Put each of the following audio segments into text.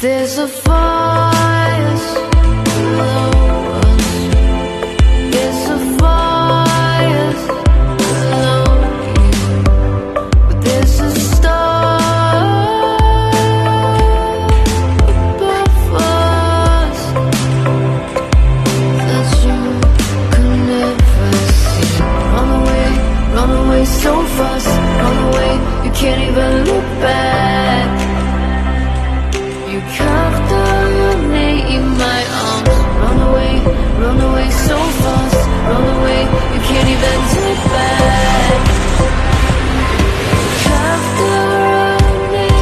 There's a fire below us. There's a fire below you. But there's a star above us that you could never see. Run away so fast. Run away, you can't even look back. You carved out your name in my arms. Run away so fast. Run away, you can't even take back. Carved out your name.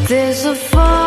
There's a fire